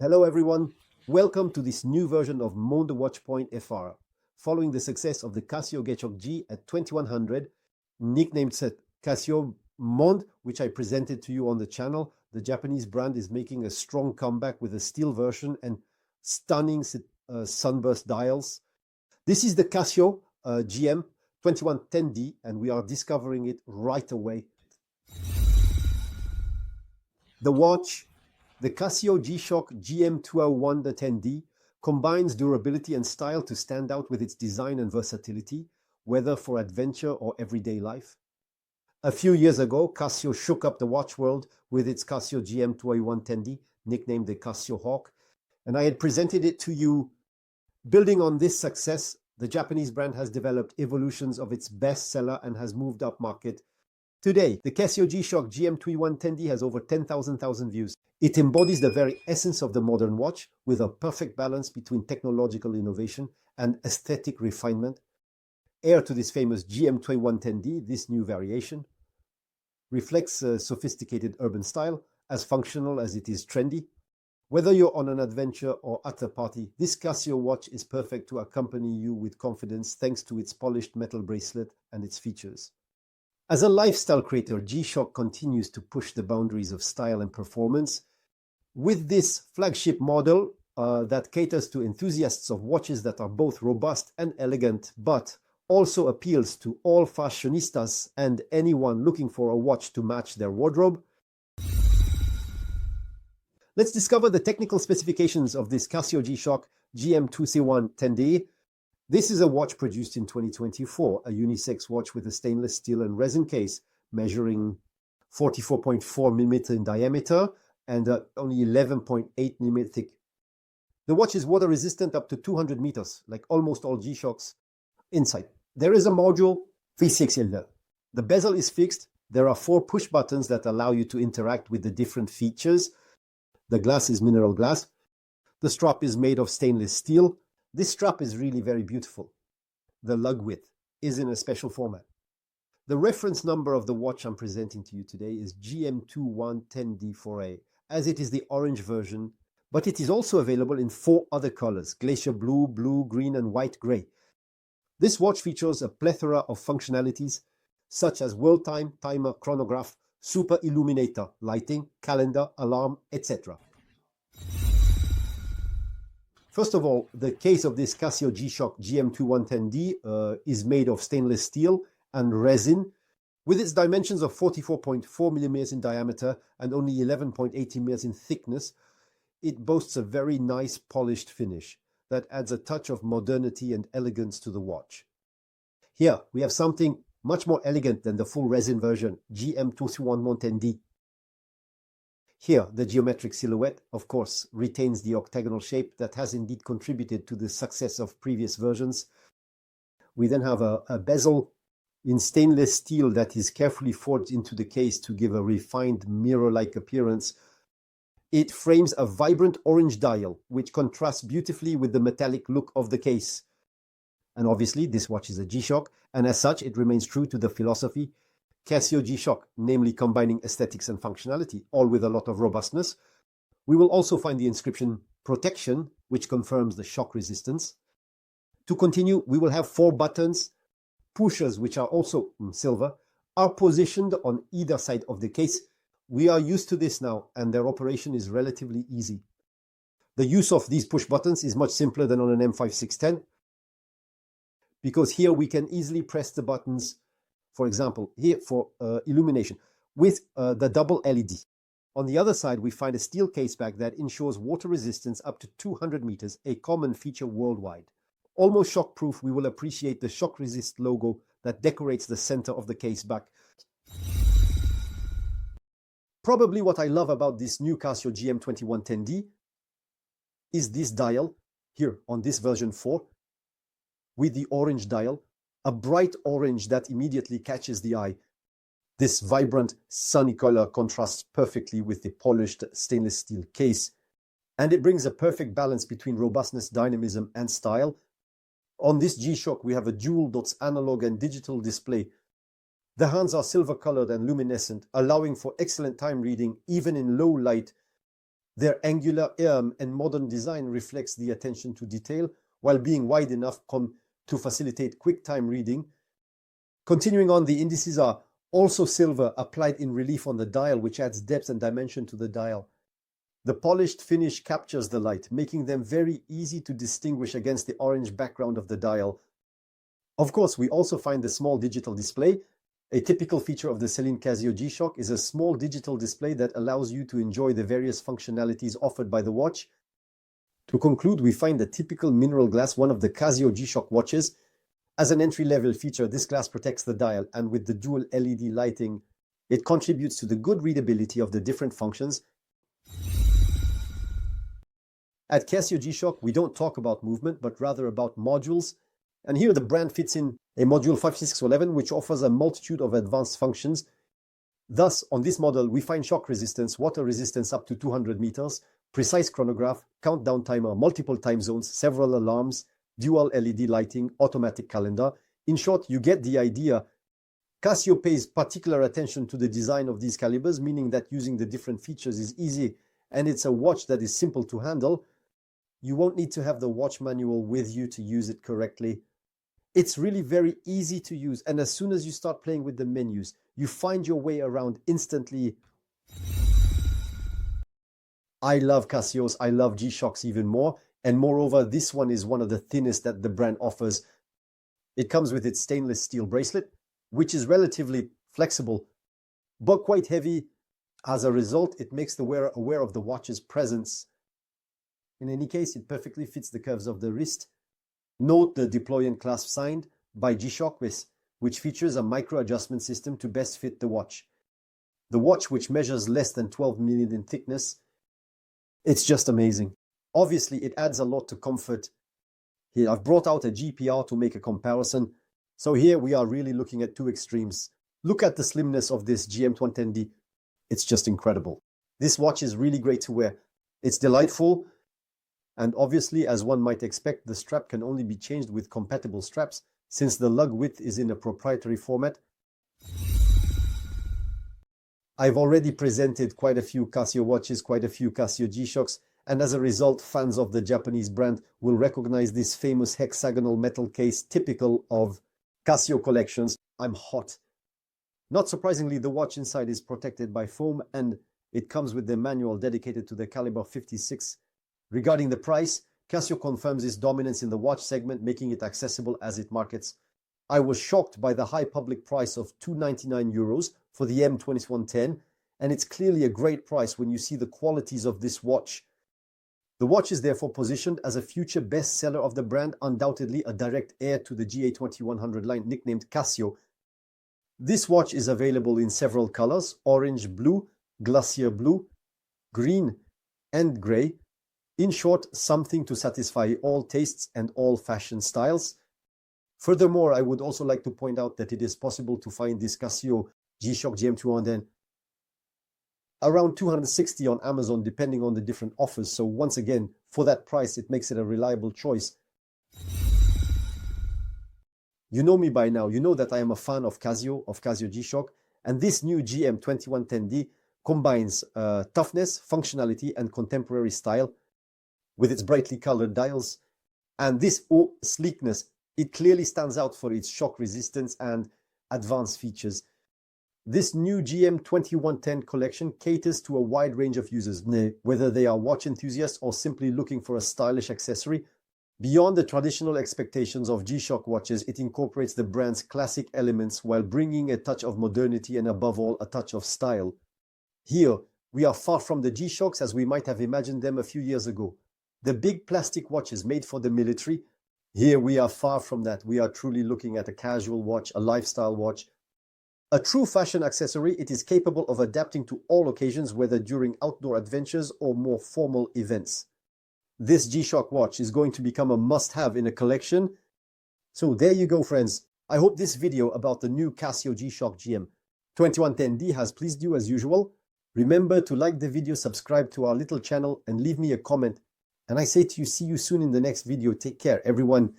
Hello everyone, welcome to this new version of moonwatchfr. Following the success of the Casio G-Shock G at 2100, nicknamed Casio Monde, which I presented to you on the channel, the Japanese brand is making a strong comeback with a steel version and stunning sunburst dials. This is the Casio GM2110D, and we are discovering it right away. The watch, the Casio G-Shock GM2110D, combines durability and style to stand out with its design and versatility, whether for adventure or everyday life. A few years ago, Casio shook up the watch world with its Casio GM2110D, nicknamed the CASIOAK, and I had presented it to you. Building on this success, the Japanese brand has developed evolutions of its bestseller and has moved up market. Today, the Casio G-Shock GM2110D has over 10,000 views. It embodies the very essence of the modern watch with a perfect balance between technological innovation and aesthetic refinement. Heir to this famous GM2110D, this new variation reflects a sophisticated urban style, as functional as it is trendy. Whether you're on an adventure or at a party, this Casio watch is perfect to accompany you with confidence thanks to its polished metal bracelet and its features. As a lifestyle creator, G-Shock continues to push the boundaries of style and performance. With this flagship model that caters to enthusiasts of watches that are both robust and elegant, but also appeals to all fashionistas and anyone looking for a watch to match their wardrobe. Let's discover the technical specifications of this Casio G-Shock GM2110D. This is a watch produced in 2024, a unisex watch with a stainless steel and resin case measuring 44.4 mm in diameter and only 11.8 mm thick. The watch is water resistant up to 200 meters, like almost all G-Shocks. Inside, there is a module V6L. The bezel is fixed. There are 4 push buttons that allow you to interact with the different features. The glass is mineral glass. The strap is made of stainless steel. This strap is really very beautiful. The lug width is in a special format. The reference number of the watch I'm presenting to you today is GM2110D4A, as it is the orange version, but it is also available in 4 other colors: glacier blue, blue, green, and white gray. This watch features a plethora of functionalities such as world time, timer, chronograph, super illuminator, lighting, calendar, alarm, etc. First of all, the case of this Casio G-Shock GM2110D is made of stainless steel and resin. With its dimensions of 44.4 mm in diameter and only 11.8 mm in thickness, it boasts a very nice polished finish that adds a touch of modernity and elegance to the watch. Here we have something much more elegant than the full resin version, GM2110D. Here, the geometric silhouette, of course, retains the octagonal shape that has indeed contributed to the success of previous versions. We then have a bezel in stainless steel that is carefully forged into the case to give a refined mirror-like appearance. It frames a vibrant orange dial, which contrasts beautifully with the metallic look of the case. And obviously, this watch is a G-Shock, and as such, it remains true to the philosophy Casio G-Shock, namely combining aesthetics and functionality, all with a lot of robustness. We will also find the inscription protection, which confirms the shock resistance. To continue, we will have 4 buttons. Pushers, which are also silver, are positioned on either side of the case. We are used to this now, and their operation is relatively easy. The use of these push buttons is much simpler than on an M5610, because here we can easily press the buttons. For example, here for illumination with the double LED. On the other side, we find a steel case back that ensures water resistance up to 200 meters, a common feature worldwide. Almost shock-proof, we will appreciate the shock resist logo that decorates the center of the case back. Probably what I love about this new Casio GM2110D is this dial here on this version 4 with the orange dial. A bright orange that immediately catches the eye. This vibrant sunny color contrasts perfectly with the polished stainless steel case, and it brings a perfect balance between robustness, dynamism, and style. On this G-Shock, we have a dual dots analog and digital display. The hands are silver colored and luminescent, allowing for excellent time reading even in low light. Their angular and modern design reflects the attention to detail while being wide enough to facilitate quick time reading. Continuing on, the indices are also silver applied in relief on the dial, which adds depth and dimension to the dial. The polished finish captures the light, making them very easy to distinguish against the orange background of the dial. Of course, we also find the small digital display. A typical feature of the Celine Casio G-Shock is a small digital display that allows you to enjoy the various functionalities offered by the watch. To conclude, we find the typical mineral glass, one of the Casio G-Shock watches. As an entry-level feature, this glass protects the dial, and with the dual LED lighting, it contributes to the good readability of the different functions. At Casio G-Shock, we don't talk about movement, but rather about modules. And here the brand fits in a module 56611, which offers a multitude of advanced functions. Thus, on this model, we find shock resistance, water resistance up to 200 meters, precise chronograph, countdown timer, multiple time zones, several alarms, dual LED lighting, automatic calendar. In short, you get the idea. Casio pays particular attention to the design of these calibers, meaning that using the different features is easy, and it's a watch that is simple to handle. You won't need to have the watch manual with you to use it correctly. It's really very easy to use, and as soon as you start playing with the menus, you find your way around instantly. I love Casios, I love G-Shocks even more, and moreover, this one is one of the thinnest that the brand offers. It comes with its stainless steel bracelet, which is relatively flexible, but quite heavy. As a result, it makes the wearer aware of the watch's presence. In any case, it perfectly fits the curves of the wrist. Note the deploy and clasp signed by G-Shock, which features a micro-adjustment system to best fit the watch. The watch, which measures less than 12 mm in thickness, it's just amazing. Obviously, it adds a lot to comfort. Here, I've brought out a GPR to make a comparison. So here we are really looking at two extremes. Look at the slimness of this GM-2110D. It's just incredible. This watch is really great to wear. It's delightful. And obviously, as one might expect, the strap can only be changed with compatible straps, since the lug width is in a proprietary format. I've already presented quite a few Casio watches, quite a few Casio G-Shocks, and as a result, fans of the Japanese brand will recognize this famous hexagonal metal case typical of Casio collections. I'm hot. Not surprisingly, the watch inside is protected by foam, and it comes with the manual dedicated to the caliber 56. Regarding the price, Casio confirms its dominance in the watch segment, making it accessible as it markets. I was shocked by the high public price of €299 for the M2110, and it's clearly a great price when you see the qualities of this watch. The watch is therefore positioned as a future bestseller of the brand, undoubtedly a direct heir to the GA2100 line nicknamed Casio. This watch is available in several colors: orange, blue, glacier blue, green, and grey. In short, something to satisfy all tastes and all fashion styles. Furthermore, I would also like to point out that it is possible to find this Casio G-Shock GM2110 around $260 on Amazon, depending on the different offers. So once again, for that price, it makes it a reliable choice. You know me by now. You know that I am a fan of Casio G-Shock, and this new GM2110D combines toughness, functionality, and contemporary style with its brightly colored dials. And this sleekness, it clearly stands out for its shock resistance and advanced features. This new GM2110 collection caters to a wide range of users, whether they are watch enthusiasts or simply looking for a stylish accessory. Beyond the traditional expectations of G-Shock watches, it incorporates the brand's classic elements while bringing a touch of modernity and, above all, a touch of style. Here, we are far from the G-Shocks as we might have imagined them a few years ago. The big plastic watches made for the military. Here we are far from that. We are truly looking at a casual watch, a lifestyle watch. A true fashion accessory, it is capable of adapting to all occasions, whether during outdoor adventures or more formal events. This G-Shock watch is going to become a must-have in a collection. So there you go, friends. I hope this video about the new Casio G-Shock GM2110D has pleased you as usual. Remember to like the video, subscribe to our little channel, and leave me a comment. And I say to you, see you soon in the next video. Take care, everyone.